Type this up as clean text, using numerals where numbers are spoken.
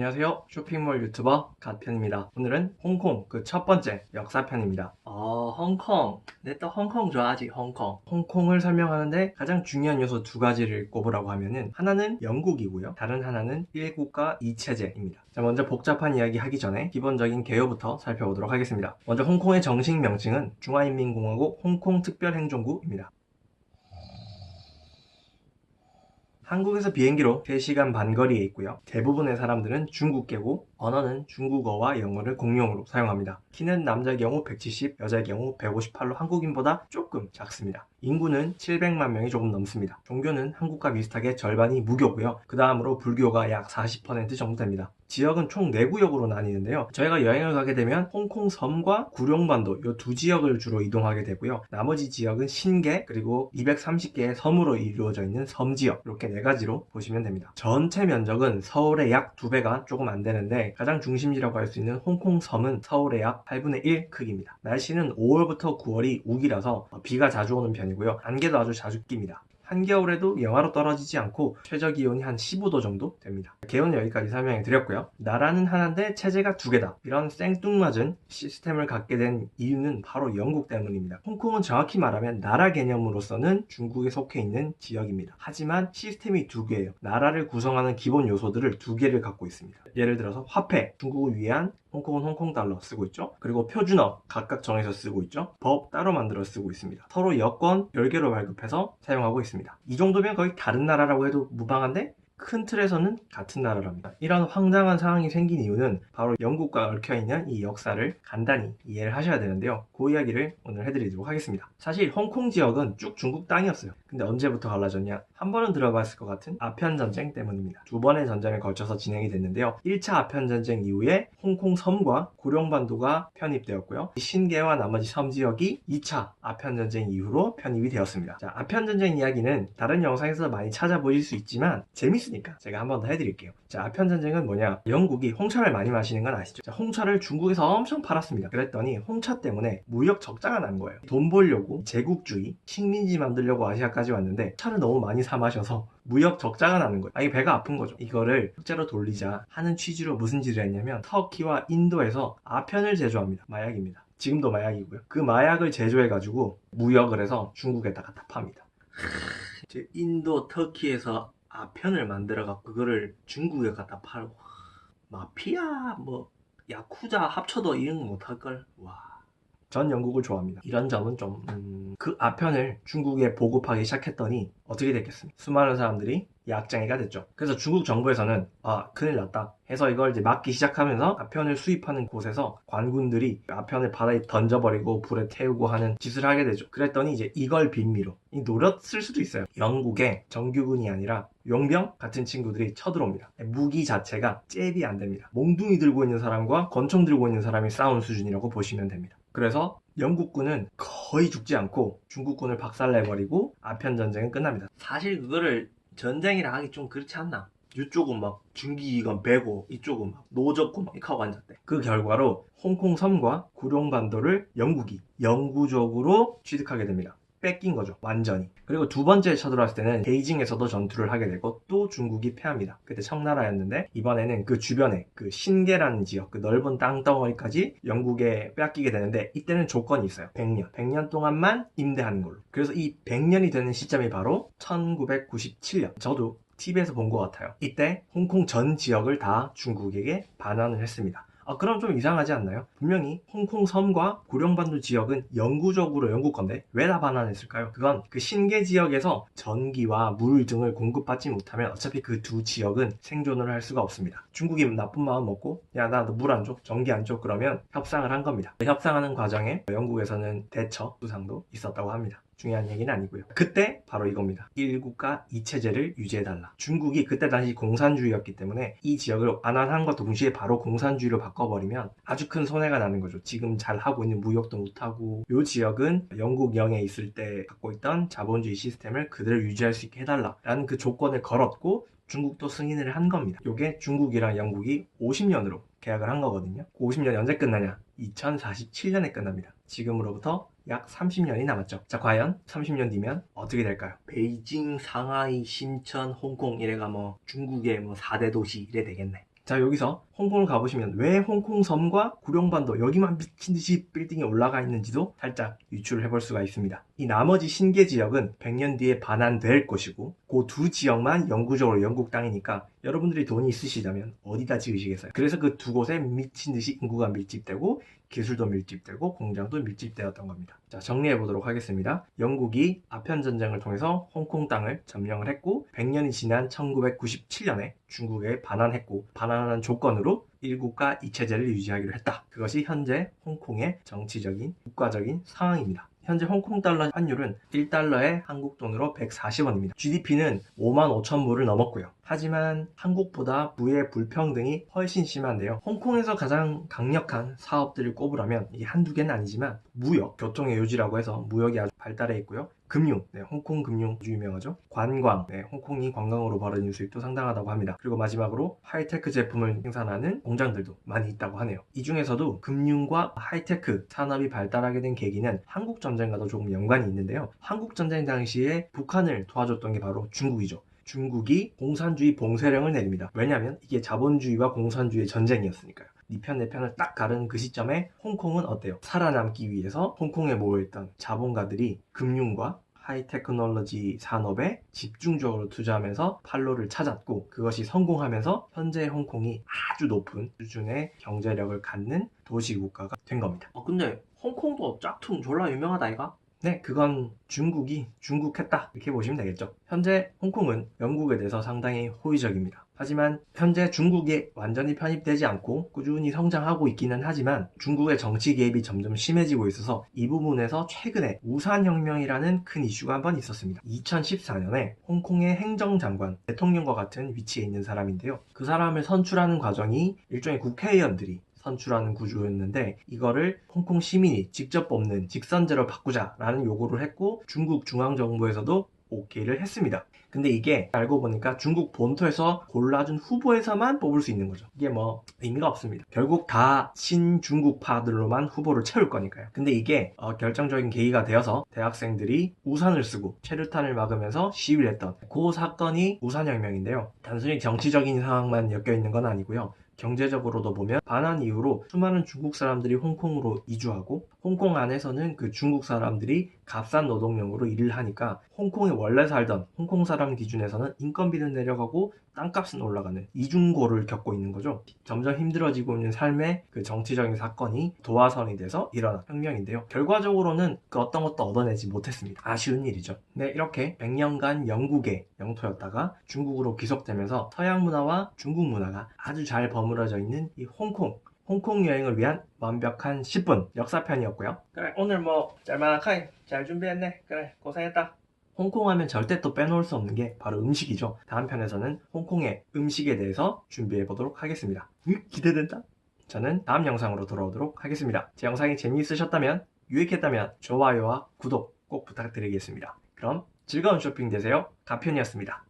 안녕하세요. 쇼핑몰 유튜버 갓편입니다. 오늘은 홍콩 그 첫 번째 역사편입니다. 홍콩. 내 또 홍콩 좋아하지, 홍콩. 홍콩을 설명하는데 가장 중요한 요소 두 가지를 꼽으라고 하면은 하나는 영국이고요. 다른 하나는 1국가 2체제입니다. 자, 먼저 복잡한 이야기 하기 전에 기본적인 개요부터 살펴보도록 하겠습니다. 먼저 홍콩의 정식 명칭은 중화인민공화국 홍콩특별행정구입니다. 한국에서 비행기로 3시간 반 거리에 있고요. 대부분의 사람들은 중국계고 언어는 중국어와 영어를 공용으로 사용합니다. 키는 남자의 경우 170, 여자의 경우 158로 한국인보다 조금 작습니다. 인구는 700만 명이 조금 넘습니다. 종교는 한국과 비슷하게 절반이 무교고요. 그 다음으로 불교가 약 40% 정도 됩니다. 지역은 총 4구역으로 나뉘는데요. 저희가 여행을 가게 되면 홍콩 섬과 구룡반도 이 두 지역을 주로 이동하게 되고요. 나머지 지역은 신계 그리고 230개의 섬으로 이루어져 있는 섬지역 이렇게 4가지로 보시면 됩니다. 전체 면적은 서울의 약 2배가 조금 안 되는데 가장 중심지라고 할 수 있는 홍콩 섬은 서울의 약 8분의 1 크기입니다. 날씨는 5월부터 9월이 우기라서 비가 자주 오는 편이고요. 안개도 아주 자주 낍니다. 한겨울에도 영하로 떨어지지 않고 최저기온이 한 15도 정도 됩니다. 개요는 여기까지 설명해 드렸고요. 나라는 하나인데 체제가 2개다. 이런 생뚱맞은 시스템을 갖게 된 이유는 바로 영국 때문입니다. 홍콩은 정확히 말하면 나라 개념으로서는 중국에 속해 있는 지역입니다. 하지만 시스템이 2개예요. 나라를 구성하는 기본 요소들을 2개를 갖고 있습니다. 예를 들어서 화폐, 중국을 위한 홍콩은 홍콩 달러 쓰고 있죠. 그리고 표준어 각각 정해서 쓰고 있죠. 법 따로 만들어 쓰고 있습니다. 서로 여권 별개로 발급해서 사용하고 있습니다. 이 정도면 거의 다른 나라라고 해도 무방한데 큰 틀에서는 같은 나라랍니다. 이런 황당한 상황이 생긴 이유는 바로 영국과 얽혀있는 이 역사를 간단히 이해를 하셔야 되는데요. 그 이야기를 오늘 해드리도록 하겠습니다. 사실 홍콩 지역은 쭉 중국 땅이었어요. 근데 언제부터 갈라졌냐? 한 번은 들어봤을 것 같은 아편전쟁 때문입니다. 2번의 전쟁을 걸쳐서 진행이 됐는데요. 1차 아편전쟁 이후에 홍콩 섬과 구룡반도가 편입되었고요. 신계와 나머지 섬 지역이 2차 아편전쟁 이후로 편입이 되었습니다. 자, 아편전쟁 이야기는 다른 영상에서 많이 찾아보실 수 있지만 재밌으니까 제가 한 번 더 해드릴게요. 자, 아편전쟁은 뭐냐? 영국이 홍차를 많이 마시는 건 아시죠? 자, 홍차를 중국에서 엄청 팔았습니다. 그랬더니 홍차 때문에 무역 적자가 난 거예요. 돈 벌려고 제국주의, 식민지 만들려고 아시아까지 왔는데 차를 너무 많이 사 마셔서 무역 적자가 나는 거예요. 이게 배가 아픈 거죠. 이거를 흑자로 돌리자 하는 취지로 무슨 짓을 했냐면 터키와 인도에서 아편을 제조합니다. 마약입니다. 지금도 마약이고요. 그 마약을 제조해가지고 무역을 해서 중국에다가 다 팝니다. 인도, 터키에서 아편을 만들어갖고 그거를 중국에 갖다 팔고 마피아 뭐 야쿠자 합쳐도 이런 거 못할걸. 와. 전 영국을 좋아합니다. 이런 점은 좀 그 아편을 중국에 보급하기 시작했더니 어떻게 됐겠습니까? 수많은 사람들이 약장애가 됐죠. 그래서 중국 정부에서는 큰일 났다 해서 이걸 이제 막기 시작하면서 아편을 수입하는 곳에서 관군들이 아편을 바다에 던져버리고 불에 태우고 하는 짓을 하게 되죠. 그랬더니 이제 이걸 빌미로 노렸을 수도 있어요. 영국의 정규군이 아니라 용병 같은 친구들이 쳐들어옵니다. 무기 자체가 잽이 안 됩니다. 몽둥이 들고 있는 사람과 권총 들고 있는 사람이 싸운 수준이라고 보시면 됩니다. 그래서 영국군은 거의 죽지 않고 중국군을 박살내버리고 아편 전쟁은 끝납니다. 사실 그거를 전쟁이라 하기 좀 그렇지 않나? 이쪽은 막 중기관 베고 이쪽은 막 노젓고 막 이렇게 하고 앉았대. 그 결과로 홍콩 섬과 구룡반도를 영국이 영구적으로 취득하게 됩니다. 뺏긴 거죠, 완전히. 그리고 두 번째 쳐들어왔을 때는 베이징에서도 전투를 하게 되고 또 중국이 패합니다. 그때 청나라였는데 이번에는 그 주변에 그 신계라는 지역, 그 넓은 땅덩어리까지 영국에 빼앗기게 되는데 이때는 조건이 있어요. 100년 동안만 임대하는 걸로. 그래서 이 100년이 되는 시점이 바로 1997년. 저도 TV에서 본 것 같아요. 이때 홍콩 전 지역을 다 중국에게 반환을 했습니다. 그럼 좀 이상하지 않나요? 분명히 홍콩 섬과 구룡반도 지역은 영구적으로 영국 건데 왜 다 반환했을까요? 그건 그 신계 지역에서 전기와 물 등을 공급받지 못하면 어차피 그 두 지역은 생존을 할 수가 없습니다. 중국이 나쁜 마음 먹고 야, 나 물 안 줘, 전기 안 줘, 그러면 협상을 한 겁니다. 협상하는 과정에 영국에서는 대처 수상도 있었다고 합니다. 중요한 얘기는 아니고요. 그때 바로 이겁니다. 1국가 2체제를 유지해달라. 중국이 그때 당시 공산주의였기 때문에 이 지역을 안환함과 동시에 바로 공산주의로 바꿔버리면 아주 큰 손해가 나는 거죠. 지금 잘 하고 있는 무역도 못하고 이 지역은 영국령에 있을 때 갖고 있던 자본주의 시스템을 그대로 유지할 수 있게 해달라라는 그 조건을 걸었고 중국도 승인을 한 겁니다. 이게 중국이랑 영국이 50년으로 계약을 한 거거든요. 50년이 언제 끝나냐? 2047년에 끝납니다. 지금으로부터 약 30년이 남았죠. 자, 과연 30년 뒤면 어떻게 될까요? 베이징, 상하이, 심천, 홍콩 이래가 뭐 중국의 뭐 4대 도시 이래 되겠네. 자, 여기서 홍콩을 가보시면 왜 홍콩 섬과 구룡반도 여기만 미친듯이 빌딩이 올라가 있는지도 살짝 유추를 해볼 수가 있습니다. 이 나머지 신계 지역은 100년 뒤에 반환될 것이고 그 두 지역만 영구적으로 영국 땅이니까 여러분들이 돈이 있으시다면 어디다 지으시겠어요? 그래서 그 두 곳에 미친듯이 인구가 밀집되고 기술도 밀집되고 공장도 밀집되었던 겁니다. 자, 정리해 보도록 하겠습니다. 영국이 아편 전쟁을 통해서 홍콩 땅을 점령을 했고 100년이 지난 1997년에 중국에 반환했고 반환하는 조건으로 1국가 2체제를 유지하기로 했다. 그것이 현재 홍콩의 정치적인 국가적인 상황입니다. 현재 홍콩 달러 환율은 1달러에 한국 돈으로 140원입니다. GDP는 5만 5천 불을 넘었고요. 하지만 한국보다 부의 불평등이 훨씬 심한데요. 홍콩에서 가장 강력한 사업들을 꼽으라면 이게 한두 개는 아니지만 무역, 교통의 요지라고 해서 무역이 아주 발달해 있고요. 금융, 홍콩 금융 아주 유명하죠. 관광, 홍콩이 관광으로 벌어진 수입도 상당하다고 합니다. 그리고 마지막으로 하이테크 제품을 생산하는 공장들도 많이 있다고 하네요. 이 중에서도 금융과 하이테크 산업이 발달하게 된 계기는 한국 전쟁과도 조금 연관이 있는데요. 한국 전쟁 당시에 북한을 도와줬던 게 바로 중국이죠. 중국이 공산주의 봉쇄령을 내립니다. 왜냐하면 이게 자본주의와 공산주의의 전쟁이었으니까요. 네 편 내 편을 딱 가르는 그 시점에 홍콩은 어때요? 살아남기 위해서 홍콩에 모여있던 자본가들이 금융과 하이테크놀로지 산업에 집중적으로 투자하면서 판로를 찾았고 그것이 성공하면서 현재 홍콩이 아주 높은 수준의 경제력을 갖는 도시국가가 된 겁니다. 근데 홍콩도 짝퉁 졸라 유명하다 이가? 네, 그건 중국이 중국했다 이렇게 보시면 되겠죠. 현재 홍콩은 영국에 대해서 상당히 호의적입니다. 하지만 현재 중국에 완전히 편입되지 않고 꾸준히 성장하고 있기는 하지만 중국의 정치 개입이 점점 심해지고 있어서 이 부분에서 최근에 우산혁명이라는 큰 이슈가 한번 있었습니다. 2014년에 홍콩의 행정장관, 대통령과 같은 위치에 있는 사람인데요. 그 사람을 선출하는 과정이 일종의 국회의원들이 선출하는 구조였는데 이거를 홍콩 시민이 직접 뽑는 직선제로 바꾸자라는 요구를 했고 중국 중앙정부에서도 오케이를 했습니다. 근데 이게 알고 보니까 중국 본토에서 골라준 후보에서만 뽑을 수 있는 거죠. 이게 뭐 의미가 없습니다. 결국 다 신중국파들로만 후보를 채울 거니까요. 근데 이게 결정적인 계기가 되어서 대학생들이 우산을 쓰고 체류탄을 막으면서 시위를 했던 그 사건이 우산혁명인데요. 단순히 정치적인 상황만 엮여 있는 건 아니고요. 경제적으로도 보면 반환 이후로 수많은 중국 사람들이 홍콩으로 이주하고 홍콩 안에서는 그 중국 사람들이 값싼 노동력으로 일을 하니까 홍콩에 원래 살던 홍콩 사람 기준에서는 인건비는 내려가고 땅값은 올라가는 이중고를 겪고 있는 거죠. 점점 힘들어지고 있는 삶의 그 정치적인 사건이 도화선이 돼서 일어난 혁명인데요. 결과적으로는 그 어떤 것도 얻어내지 못했습니다. 아쉬운 일이죠. 네, 이렇게 100년간 영국의 영토였다가 중국으로 귀속되면서 서양 문화와 중국 문화가 아주 잘 버무려져 있는 이 홍콩 여행을 위한 완벽한 10분 역사편이었고요. 그래, 오늘 뭐 짤막하게 잘 준비했네. 그래, 고생했다. 홍콩 하면 절대 또 빼놓을 수 없는 게 바로 음식이죠. 다음 편에서는 홍콩의 음식에 대해서 준비해 보도록 하겠습니다. 기대된다. 저는 다음 영상으로 돌아오도록 하겠습니다. 제 영상이 재미있으셨다면, 유익했다면 좋아요와 구독 꼭 부탁드리겠습니다. 그럼 즐거운 쇼핑 되세요. 가편이었습니다.